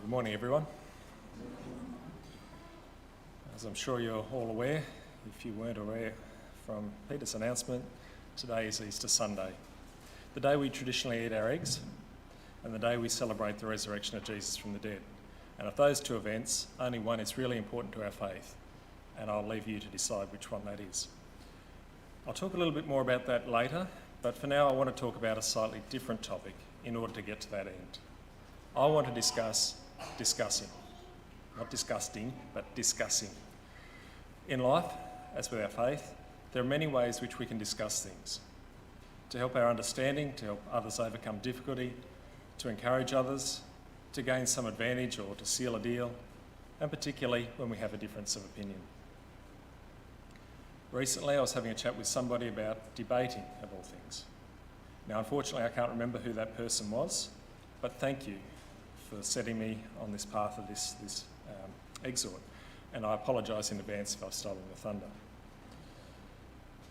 Good morning, everyone. As I'm sure you're all aware, if you weren't aware from Peter's announcement, today is Easter Sunday, the day we traditionally eat our eggs and the day we celebrate the resurrection of Jesus from the dead. And of those two events, only one is really important to our faith, and I'll leave you to decide which one that is. I'll talk a little bit more about that later, but for now I want to talk about a slightly different topic in order to get to that end. I want to discuss discussing. Not disgusting, but discussing. In life, as with our faith, there are many ways which we can discuss things. To help our understanding, to help others overcome difficulty, to encourage others, to gain some advantage or to seal a deal, and particularly when we have a difference of opinion. Recently, I was having a chat with somebody about debating, of all things. Now, unfortunately, I can't remember who that person was, but thank you for setting me on this path of this Exhort, and I apologise in advance if I've stolen the thunder.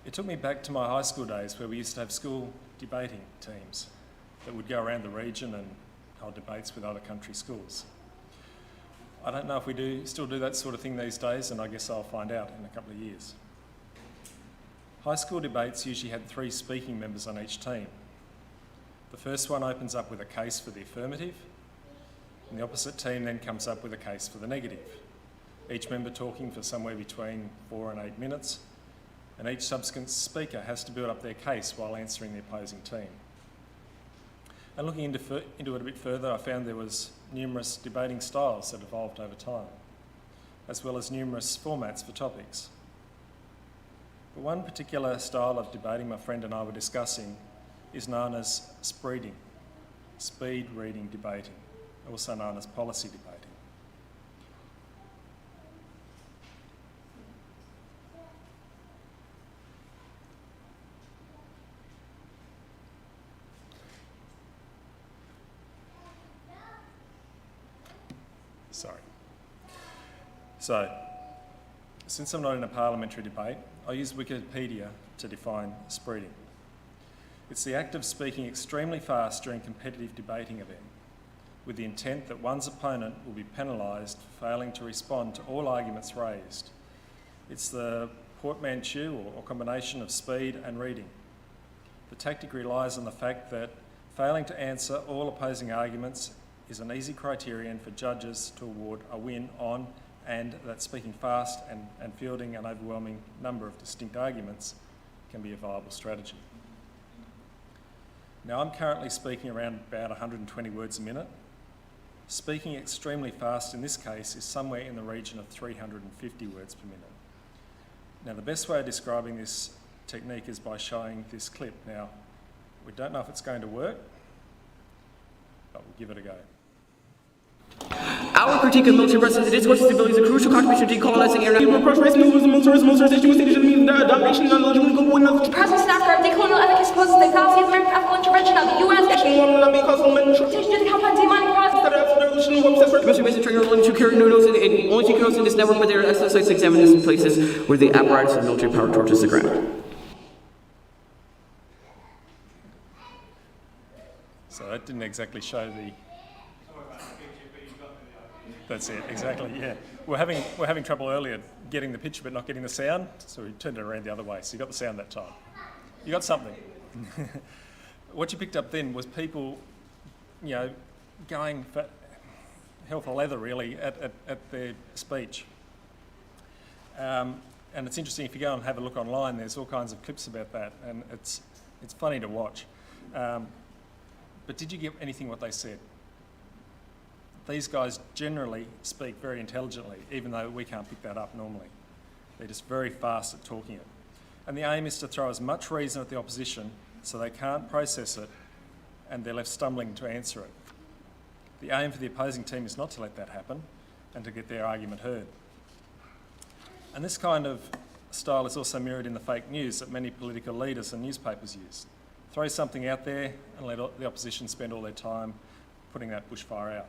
It took me back to my high school days where we used to have school debating teams that would go around the region and hold debates with other country schools. I don't know if we still do that sort of thing these days, and I guess I'll find out in a couple of years. High school debates usually had 3 speaking members on each team. The first one opens up with a case for the affirmative, and the opposite team then comes up with a case for the negative, each member talking for somewhere between 4 and 8 minutes, and each subsequent speaker has to build up their case while answering the opposing team. And looking into it a bit further, I found there was numerous debating styles that evolved over time, as well as numerous formats for topics. But one particular style of debating my friend and I were discussing is known as speed reading debating, also known as policy debating. So, since I'm not in a parliamentary debate, I use Wikipedia to define speeding. It's the act of speaking extremely fast during a competitive debating event, with the intent that one's opponent will be penalised for failing to respond to all arguments raised. It's the portmanteau or combination of speed and reading. The tactic relies on the fact that failing to answer all opposing arguments is an easy criterion for judges to award a win on, and that speaking fast and fielding an overwhelming number of distinct arguments can be a viable strategy. Now, I'm currently speaking around about 120 words a minute. Speaking extremely fast in this case is somewhere in the region of 350 words per minute. Now, the best way of describing this technique is by showing this clip. Now, we don't know if it's going to work, but we'll give it a go. Our critique of military presence, discourse stability is a crucial contribution to decolonizing air. People approach race militarism, militarization with means domination and knowledge. Presence in Africa, decolonial ethics supposes the fallacy of American ethical intervention of the U.S. Only two codes in this network, but there are sites examined in places where the apparatus of military power torches the ground. So that didn't exactly show the... That's it, exactly, yeah. We're having trouble earlier getting the picture but not getting the sound, so we turned it around the other way, so you got the sound that time. You got something. What you picked up then was people, going for hell for leather, really, at their speech. And it's interesting, if you go and have a look online, there's all kinds of clips about that, and it's funny to watch. But did you get anything what they said? These guys generally speak very intelligently, even though we can't pick that up normally. They're just very fast at talking it. And the aim is to throw as much reason at the opposition so they can't process it and they're left stumbling to answer it. The aim for the opposing team is not to let that happen and to get their argument heard. And this kind of style is also mirrored in the fake news that many political leaders and newspapers use. Throw something out there and let the opposition spend all their time putting that bushfire out.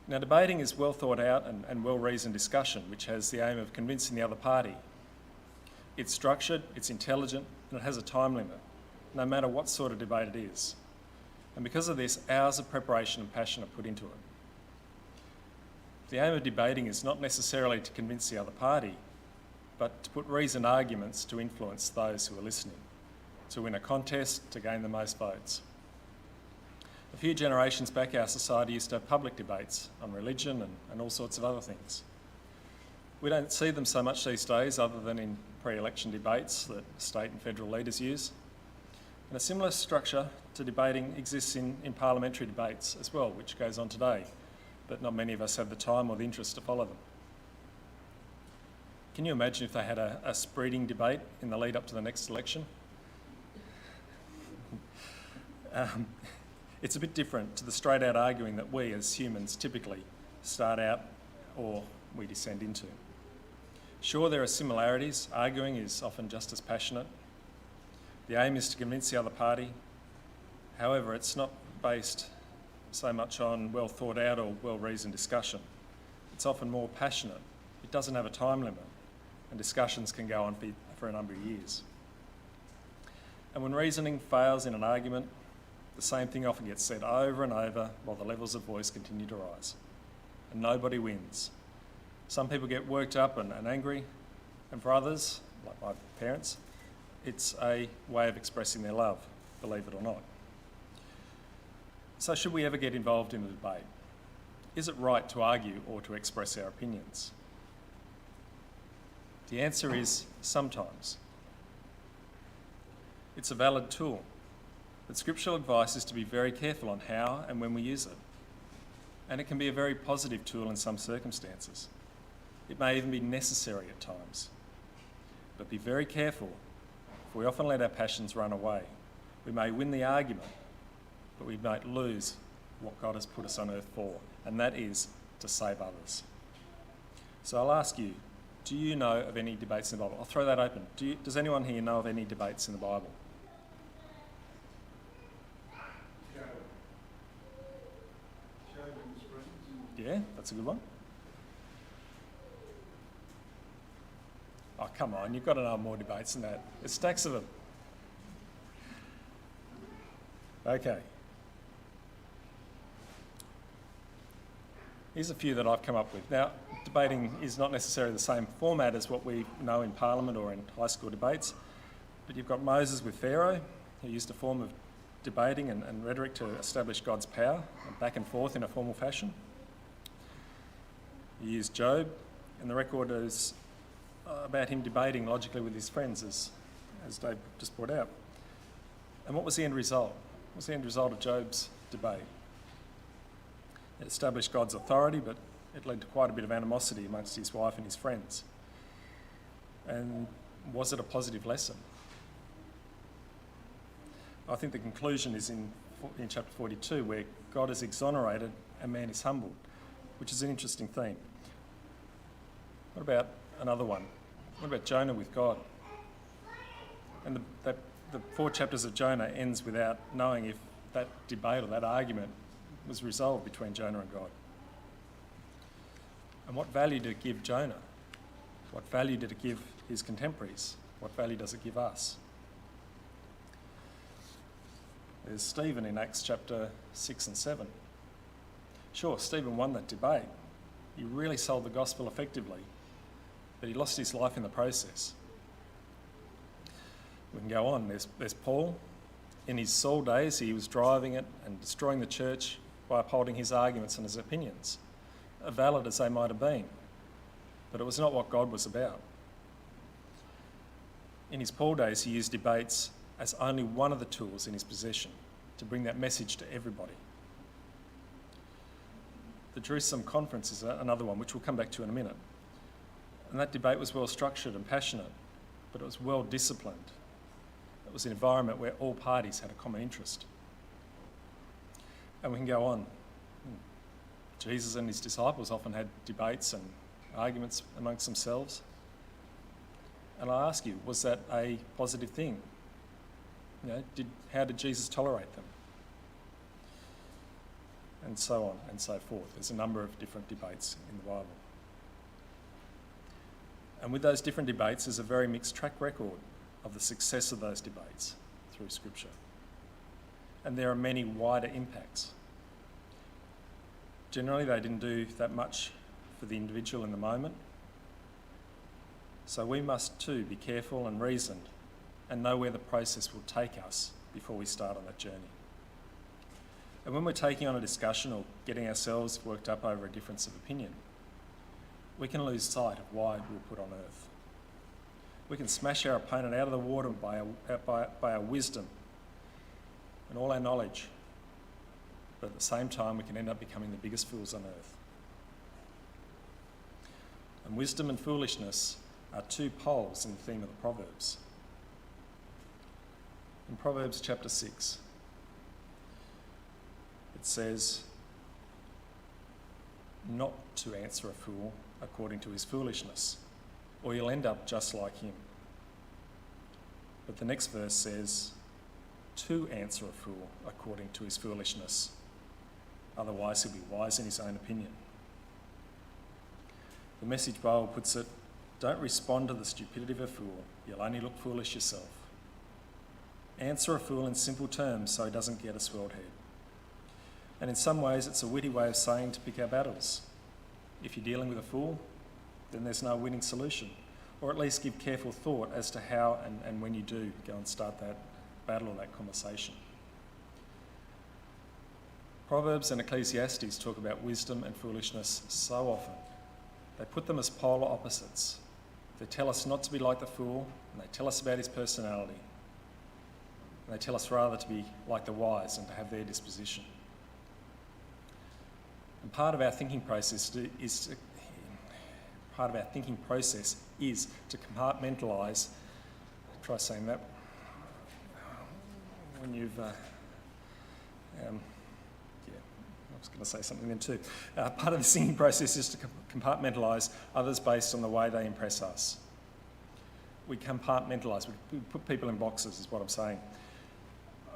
Now, debating is well thought out and well-reasoned discussion, which has the aim of convincing the other party. It's structured, it's intelligent, and it has a time limit, no matter what sort of debate it is. And because of this, hours of preparation and passion are put into it. The aim of debating is not necessarily to convince the other party, but to put reasoned arguments to influence those who are listening, to win a contest, to gain the most votes. A few generations back, our society used to have public debates on religion and all sorts of other things. We don't see them so much these days other than in pre-election debates that state and federal leaders use. And a similar structure to debating exists in parliamentary debates as well, which goes on today, but not many of us have the time or the interest to follow them. Can you imagine if they had a spreading debate in the lead up to the next election? It's a bit different to the straight out arguing that we as humans typically start out or we descend into. Sure, there are similarities. Arguing is often just as passionate. The aim is to convince the other party. However, it's not based so much on well thought out or well reasoned discussion. It's often more passionate. It doesn't have a time limit, and discussions can go on for a number of years. And when reasoning fails in an argument, the same thing often gets said over and over while the levels of voice continue to rise. And nobody wins. Some people get worked up and angry, and for others, like my parents, it's a way of expressing their love, believe it or not. So should we ever get involved in a debate? Is it right to argue or to express our opinions? The answer is sometimes. It's a valid tool, but scriptural advice is to be very careful on how and when we use it. And it can be a very positive tool in some circumstances. It may even be necessary at times. But be very careful, for we often let our passions run away. We may win the argument, but we might lose what God has put us on earth for, and that is to save others. So I'll ask you, do you know of any debates in the Bible? I'll throw that open. Does anyone here know of any debates in the Bible? Yeah, that's a good one. Oh, come on, you've got to know more debates than that. There's stacks of them. Okay. Here's a few that I've come up with. Now, debating is not necessarily the same format as what we know in Parliament or in high school debates, but you've got Moses with Pharoah, who used a form of debating and rhetoric to establish God's power, back and forth in a formal fashion. You use Job, and the record is about him debating logically with his friends, as Dave just brought out. And what was the end result? What was the end result of Job's debate? It established God's authority, but it led to quite a bit of animosity amongst his wife and his friends. And was it a positive lesson? I think the conclusion is in chapter 42, where God is exonerated and man is humbled, which is an interesting theme. What about another one? What about Jonah with God? And the 4 chapters of Jonah ends without knowing if that debate or that argument was resolved between Jonah and God. And what value did it give Jonah? What value did it give his contemporaries? What value does it give us? There's Stephen in Acts chapter 6 and 7. Sure, Stephen won that debate. He really sold the gospel effectively, but he lost his life in the process. We can go on. There's Paul. In his Saul days, he was driving it and destroying the church by upholding his arguments and his opinions, valid as they might have been. But it was not what God was about. In his Paul days, he used debates as only one of the tools in his possession to bring that message to everybody. The Jerusalem conference is another one, which we'll come back to in a minute. And that debate was well structured and passionate, but it was well disciplined. It was an environment where all parties had a common interest. And we can go on. Jesus and his disciples often had debates and arguments amongst themselves. And I ask you, was that a positive thing? How did Jesus tolerate them? And so on and so forth. There's a number of different debates in the Bible. And with those different debates, there's a very mixed track record of the success of those debates through Scripture. and there are many wider impacts. Generally, they didn't do that much for the individual in the moment. So we must too be careful and reasoned and know where the process will take us before we start on that journey. And when we're taking on a discussion or getting ourselves worked up over a difference of opinion, we can lose sight of why we were put on earth. We can smash our opponent out of the water by our wisdom and all our knowledge, but at the same time we can end up becoming the biggest fools on earth. And wisdom and foolishness are two poles in the theme of the Proverbs. In Proverbs chapter 6, it says, not to answer a fool according to his foolishness, or you'll end up just like him. But the next verse says, to answer a fool according to his foolishness, otherwise he'll be wise in his own opinion. The Message Bible puts it, don't respond to the stupidity of a fool, you'll only look foolish yourself. Answer a fool in simple terms so he doesn't get a swelled head. And in some ways it's a witty way of saying to pick our battles. If you're dealing with a fool, then there's no winning solution, or at least give careful thought as to how and when you do go and start that battle or that conversation. Proverbs and Ecclesiastes talk about wisdom and foolishness so often. They put them as polar opposites. They tell us not to be like the fool, and they tell us about his personality. And they tell us rather to be like the wise and to have their disposition. And part of our thinking process is to compartmentalise. Try saying that. When you've, I was going to say something then too. Part of the thinking process is to compartmentalise others based on the way they impress us. We compartmentalise. We put people in boxes, is what I'm saying.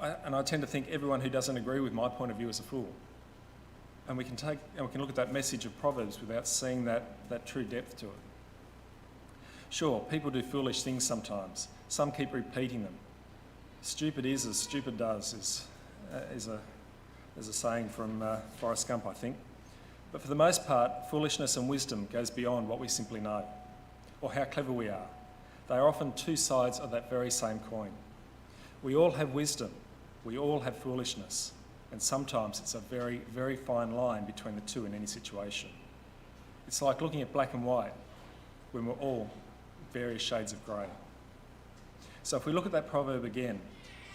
And I tend to think everyone who doesn't agree with my point of view is a fool. And we can look at that message of Proverbs without seeing that true depth to it. Sure, people do foolish things sometimes. Some keep repeating them. Stupid is as stupid does is a saying from Forrest Gump, I think. But for the most part, foolishness and wisdom goes beyond what we simply know, or how clever we are. They are often two sides of that very same coin. We all have wisdom, we all have foolishness, and sometimes it's a very, very fine line between the two in any situation. It's like looking at black and white when we're all various shades of grey. So if we look at that proverb again,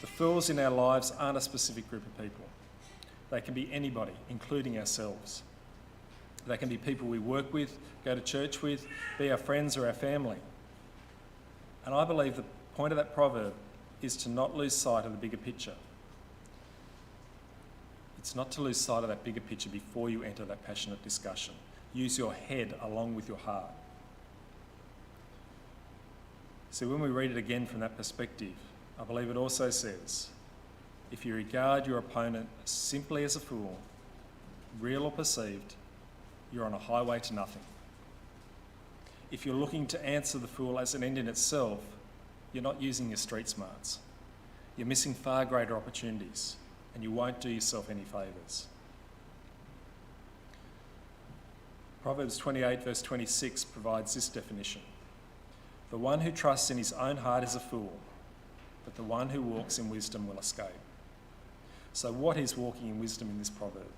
the fools in our lives aren't a specific group of people. They can be anybody, including ourselves. They can be people we work with, go to church with, be our friends or our family. And I believe the point of that proverb is to not lose sight of the bigger picture. It's not to lose sight of that bigger picture before you enter that passionate discussion. Use your head along with your heart. So when we read it again from that perspective, I believe it also says, if you regard your opponent simply as a fool, real or perceived, you're on a highway to nothing. If you're looking to answer the fool as an end in itself, you're not using your street smarts. You're missing far greater opportunities, and you won't do yourself any favours. Proverbs 28 verse 26 provides this definition. The one who trusts in his own heart is a fool, but the one who walks in wisdom will escape. So what is walking in wisdom in this proverb?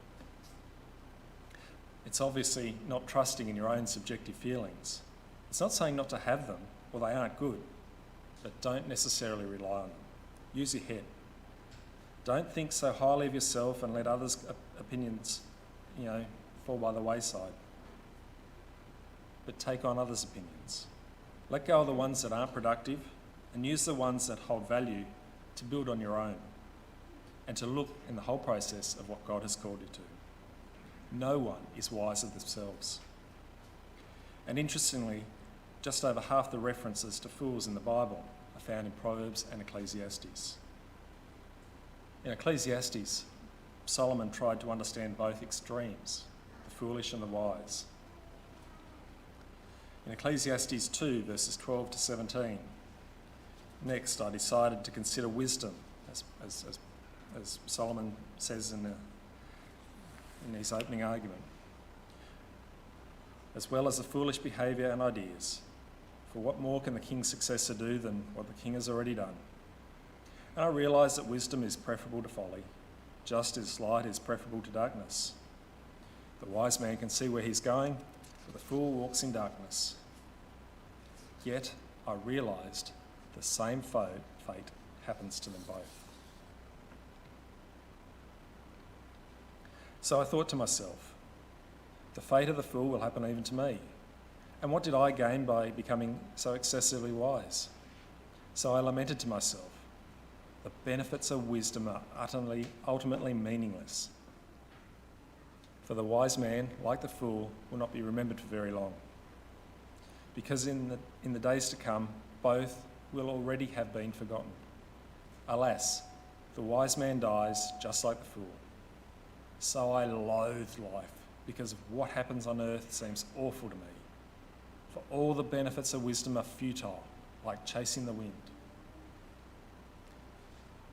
It's obviously not trusting in your own subjective feelings. It's not saying not to have them, well, they aren't good, but don't necessarily rely on them. Use your head. Don't think so highly of yourself and let others' opinions, fall by the wayside. But take on others' opinions. Let go of the ones that aren't productive and use the ones that hold value to build on your own and to look in the whole process of what God has called you to. No one is wiser than themselves. And interestingly, just over half the references to fools in the Bible are found in Proverbs and Ecclesiastes. In Ecclesiastes, Solomon tried to understand both extremes, the foolish and the wise. In Ecclesiastes 2, verses 12 to 17, next I decided to consider wisdom, as as Solomon says in his opening argument, as well as the foolish behaviour and ideas. For what more can the king's successor do than what the king has already done? And I realise that wisdom is preferable to folly, just as light is preferable to darkness. The wise man can see where he's going, but the fool walks in darkness. Yet I realised the same fate happens to them both. So I thought to myself, the fate of the fool will happen even to me. And what did I gain by becoming so excessively wise? So I lamented to myself, the benefits of wisdom are ultimately meaningless. For the wise man, like the fool, will not be remembered for very long. Because in the days to come, both will already have been forgotten. Alas, the wise man dies just like the fool. So I loathe life, because what happens on earth seems awful to me. For all the benefits of wisdom are futile, like chasing the wind.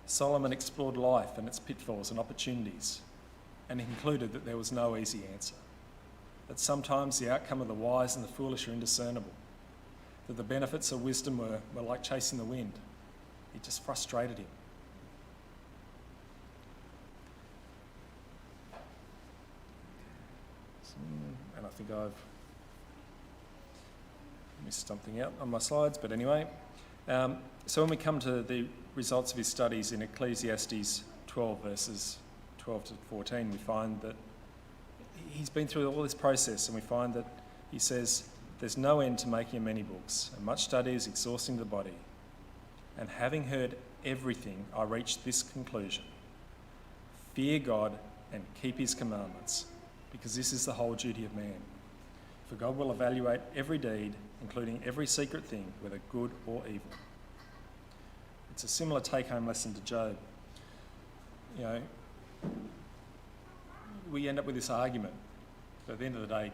Solomon explored life and its pitfalls and opportunities, and he concluded that there was no easy answer. That sometimes the outcome of the wise and the foolish are indiscernible. That the benefits of wisdom were like chasing the wind. It just frustrated him. And I think I've missed something out on my slides, but anyway. So when we come to the results of his studies in Ecclesiastes 12, verses 12 to 14, we find that he's been through all this process, and we find that he says, there's no end to making many books, and much study is exhausting the body. And having heard everything, I reached this conclusion. Fear God and keep his commandments, because this is the whole duty of man. For God will evaluate every deed, including every secret thing, whether good or evil. It's a similar take-home lesson to Job. You know, we end up with this argument, but at the end of the day,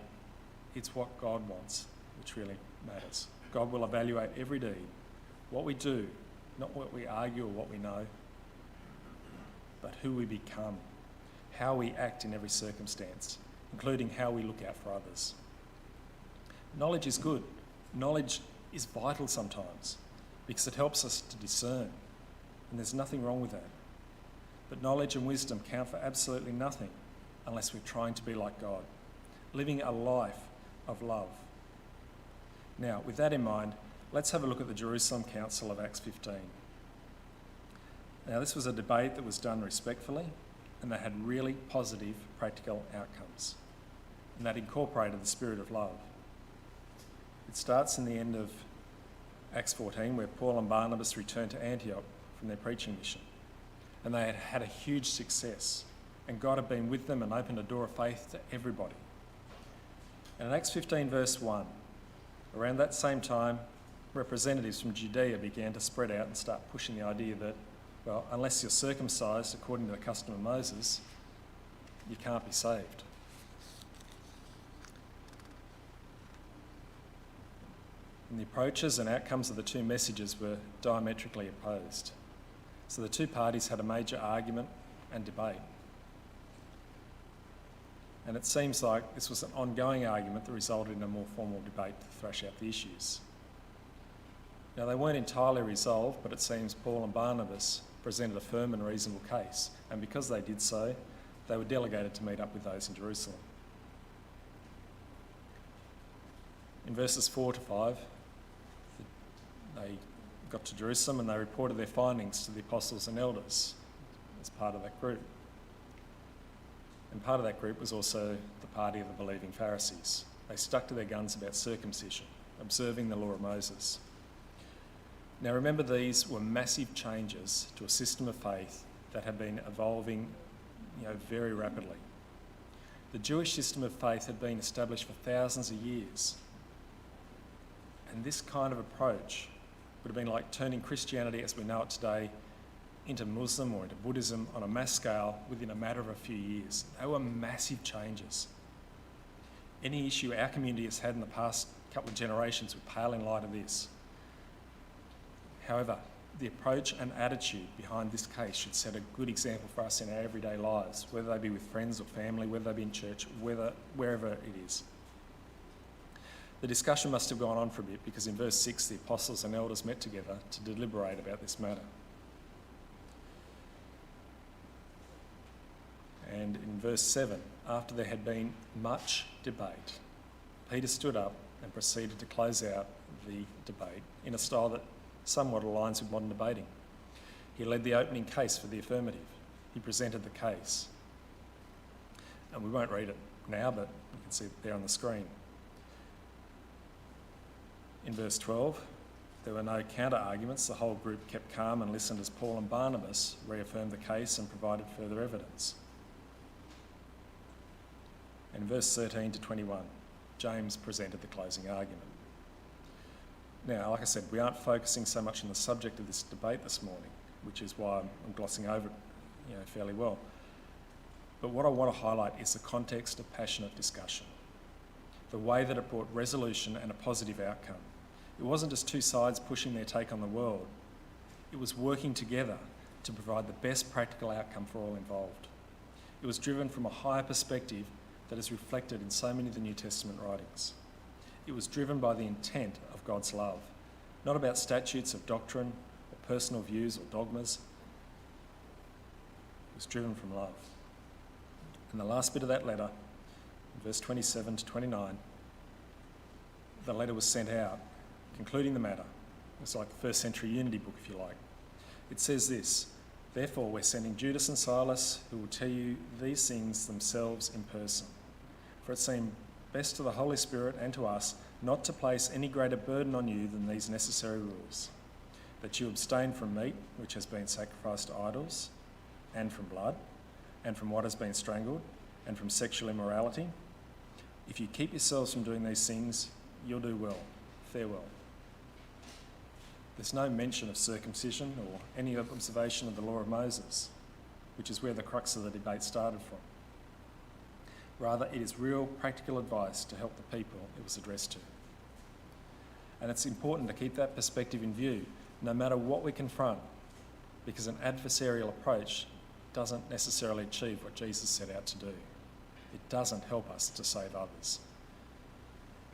it's what God wants which really matters. God will evaluate every deed, what we do, not what we argue or what we know, but who we become, how we act in every circumstance, including how we look out for others. Knowledge is good. Knowledge is vital sometimes because it helps us to discern, and there's nothing wrong with that. But knowledge and wisdom count for absolutely nothing unless we're trying to be like God, living a life of love. Now, with that in mind, let's have a look at the Jerusalem Council of Acts 15. Now, this was a debate that was done respectfully, and they had really positive practical outcomes, and that incorporated the spirit of love. It starts in the end of Acts 14, where Paul and Barnabas returned to Antioch from their preaching mission, and they had had a huge success, and God had been with them and opened a door of faith to everybody. And in Acts 15 verse 1, around that same time, representatives from Judea began to spread out and start pushing the idea that, well, unless you're circumcised according to the custom of Moses, you can't be saved. And the approaches and outcomes of the two messages were diametrically opposed. So the two parties had a major argument and debate. And it seems like this was an ongoing argument that resulted in a more formal debate to thrash out the issues. Now, they weren't entirely resolved, but it seems Paul and Barnabas presented a firm and reasonable case, and because they did so, they were delegated to meet up with those in Jerusalem. In verses 4 to 5, they got to Jerusalem and they reported their findings to the apostles and elders as part of that group. And part of that group was also the party of the believing Pharisees. They stuck to their guns about circumcision, observing the law of Moses. Now remember, these were massive changes to a system of faith that had been evolving, very rapidly. The Jewish system of faith had been established for thousands of years. And this kind of approach would have been like turning Christianity as we know it today into Muslim or into Buddhism on a mass scale within a matter of a few years. They were massive changes. Any issue our community has had in the past couple of generations would pale in light of this. However, the approach and attitude behind this case should set a good example for us in our everyday lives, whether they be with friends or family, whether they be in church, wherever it is. The discussion must have gone on for a bit because in verse 6 the apostles and elders met together to deliberate about this matter. And in verse 7, after there had been much debate, Peter stood up and proceeded to close out the debate in a style that somewhat aligns with modern debating. He led the opening case for the affirmative. He presented the case. And we won't read it now, but you can see it there on the screen. In verse 12, there were no counter-arguments. The whole group kept calm and listened as Paul and Barnabas reaffirmed the case and provided further evidence. And in verse 13 to 21, James presented the closing argument. Now, like I said, we aren't focusing so much on the subject of this debate this morning, which is why I'm glossing over it fairly well. But what I want to highlight is the context of passionate discussion, the way that it brought resolution and a positive outcome. It wasn't just two sides pushing their take on the world. It was working together to provide the best practical outcome for all involved. It was driven from a higher perspective that is reflected in so many of the New Testament writings. It was driven by the intent of God's love, not about statutes of doctrine or personal views or dogmas. It was driven from love. And the last bit of that letter, verse 27 to 29, the letter was sent out, concluding the matter. It's like the first century unity book, if you like. It says this: "Therefore we're sending Judas and Silas, who will tell you these things themselves in person. For it seemed best to the Holy Spirit and to us not to place any greater burden on you than these necessary rules, that you abstain from meat which has been sacrificed to idols, and from blood, and from what has been strangled, and from sexual immorality. If you keep yourselves from doing these things, you'll do well. Farewell." There's no mention of circumcision or any observation of the law of Moses, which is where the crux of the debate started from. Rather, it is real practical advice to help the people it was addressed to. And it's important to keep that perspective in view, no matter what we confront, because an adversarial approach doesn't necessarily achieve what Jesus set out to do. It doesn't help us to save others.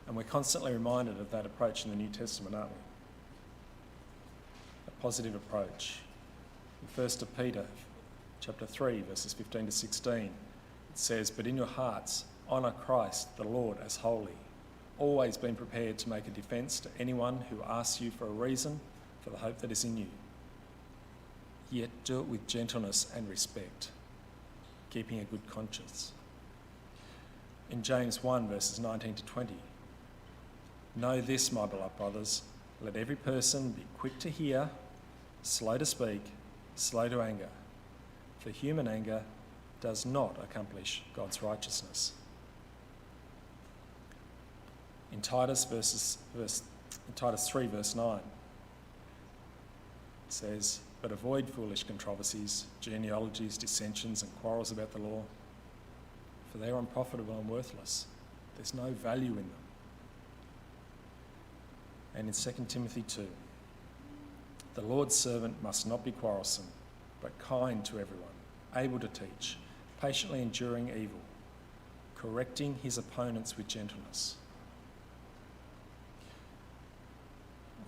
And we're constantly reminded of that approach in the New Testament, aren't we? A positive approach. In 1 Peter chapter 3, verses 15 to 16, it says, "But in your hearts honour Christ the Lord as holy, always being prepared to make a defence to anyone who asks you for a reason for the hope that is in you. Yet do it with gentleness and respect, keeping a good conscience." In James 1, verses 19 to 20, "Know this, my beloved brothers, let every person be quick to hear, slow to speak, slow to anger, for human anger does not accomplish God's righteousness." In Titus 3, verse 9, it says, "But avoid foolish controversies, genealogies, dissensions, and quarrels about the law, for they are unprofitable and worthless. There's no value in them." And in 2 Timothy 2, "The Lord's servant must not be quarrelsome, but kind to everyone, able to teach, patiently enduring evil, correcting his opponents with gentleness."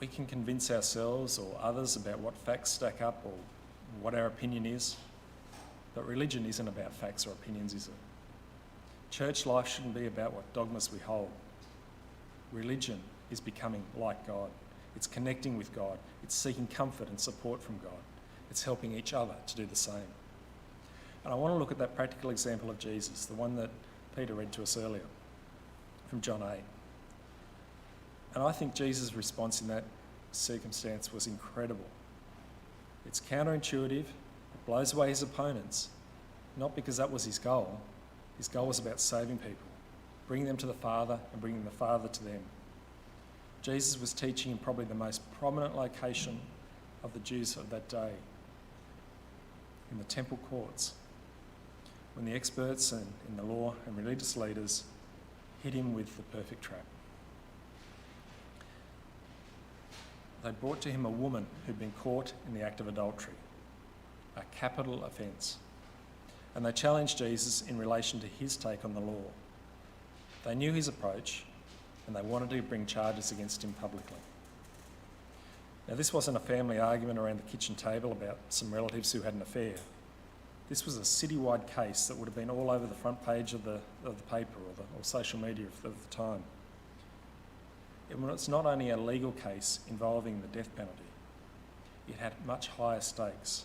We can convince ourselves or others about what facts stack up or what our opinion is, but religion isn't about facts or opinions, is it? Church life shouldn't be about what dogmas we hold. Religion is becoming like God. It's connecting with God. It's seeking comfort and support from God. It's helping each other to do the same. And I want to look at that practical example of Jesus, the one that Peter read to us earlier, from John 8. And I think Jesus' response in that circumstance was incredible. It's counterintuitive. It blows away his opponents, not because that was his goal. His goal was about saving people, bringing them to the Father and bringing the Father to them. Jesus was teaching in probably the most prominent location of the Jews of that day, in the temple courts, when the experts in the law and religious leaders hit him with the perfect trap. they brought to him a woman who'd been caught in the act of adultery, a capital offence. And they challenged Jesus in relation to his take on the law. They knew his approach, and they wanted to bring charges against him publicly. Now, this wasn't a family argument around the kitchen table about some relatives who had an affair. This was a citywide case that would have been all over the front page of the paper or social media of the time. It was not only a legal case involving the death penalty, it had much higher stakes.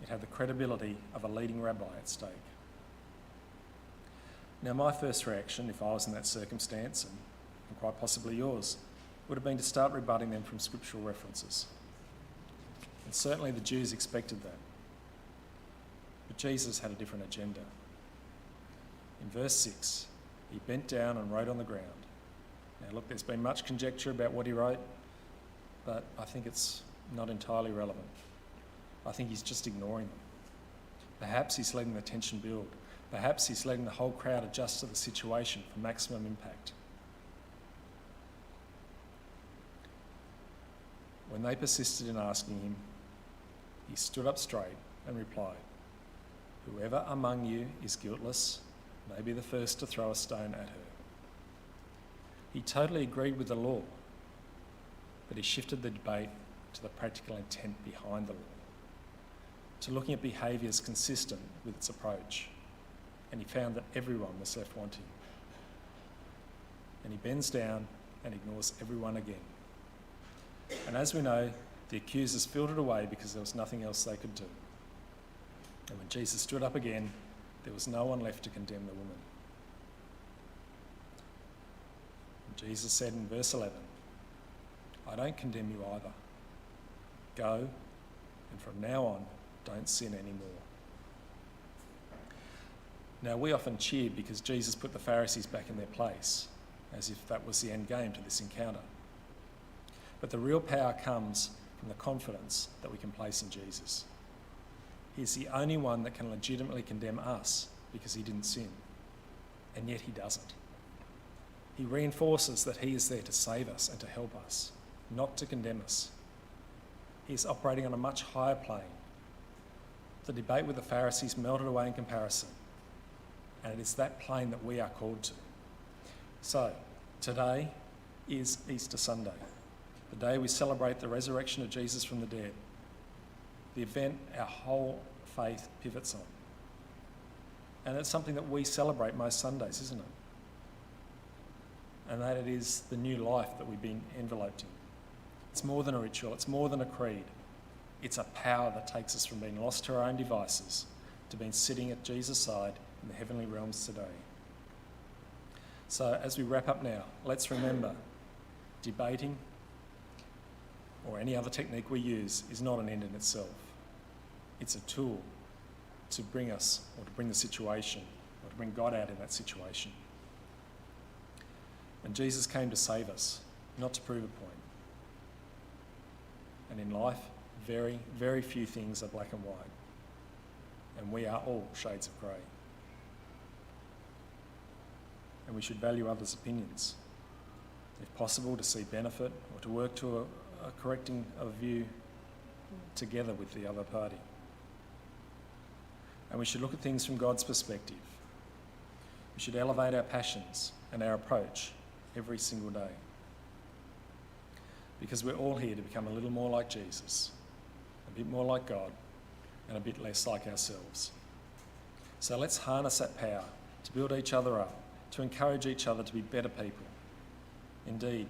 It had the credibility of a leading rabbi at stake. Now, my first reaction, if I was in that circumstance, and quite possibly yours, would have been to start rebutting them from scriptural references. And certainly the Jews expected that. But Jesus had a different agenda. In verse 6, he bent down and wrote on the ground. Now look, there's been much conjecture about what he wrote, but I think it's not entirely relevant. I think he's just ignoring them. Perhaps he's letting the tension build. Perhaps he's letting the whole crowd adjust to the situation for maximum impact. When they persisted in asking him, he stood up straight and replied, "Whoever among you is guiltless may be the first to throw a stone at her." He totally agreed with the law, but he shifted the debate to the practical intent behind the law, to looking at behaviours consistent with its approach, and he found that everyone was left wanting. And he bends down and ignores everyone again. And as we know, the accusers filtered away because there was nothing else they could do. And when Jesus stood up again, there was no one left to condemn the woman. And Jesus said in verse 11, "I don't condemn you either. Go, and from now on, don't sin anymore." Now, we often cheer because Jesus put the Pharisees back in their place, as if that was the end game to this encounter. But the real power comes from the confidence that we can place in Jesus. He's the only one that can legitimately condemn us because he didn't sin, and yet he doesn't. He reinforces that he is there to save us and to help us, not to condemn us. He is operating on a much higher plane. The debate with the Pharisees melted away in comparison, and it is that plane that we are called to. So, today is Easter Sunday, the day we celebrate the resurrection of Jesus from the dead, the event our whole faith pivots on. And it's something that we celebrate most Sundays, isn't it? And that it is the new life that we've been enveloped in. It's more than a ritual, it's more than a creed. It's a power that takes us from being lost to our own devices to being sitting at Jesus' side in the heavenly realms today. So as we wrap up now, let's remember, debating or any other technique we use is not an end in itself. It's a tool to bring us, or to bring the situation, or to bring God out in that situation. And Jesus came to save us, not to prove a point. And in life, very, very few things are black and white. And we are all shades of grey. And we should value others' opinions. If possible, to see benefit or to work to a correcting of view together with the other party. And we should look at things from God's perspective. We should elevate our passions and our approach every single day. Because we're all here to become a little more like Jesus, a bit more like God, and a bit less like ourselves. So let's harness that power to build each other up, to encourage each other to be better people. Indeed,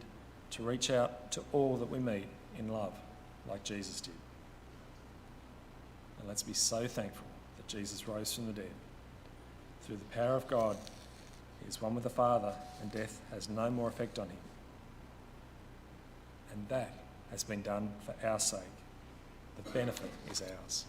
to reach out to all that we meet in love, like Jesus did. And let's be so thankful that Jesus rose from the dead. Through the power of God, he is one with the Father, and death has no more effect on him. And that has been done for our sake. The benefit is ours.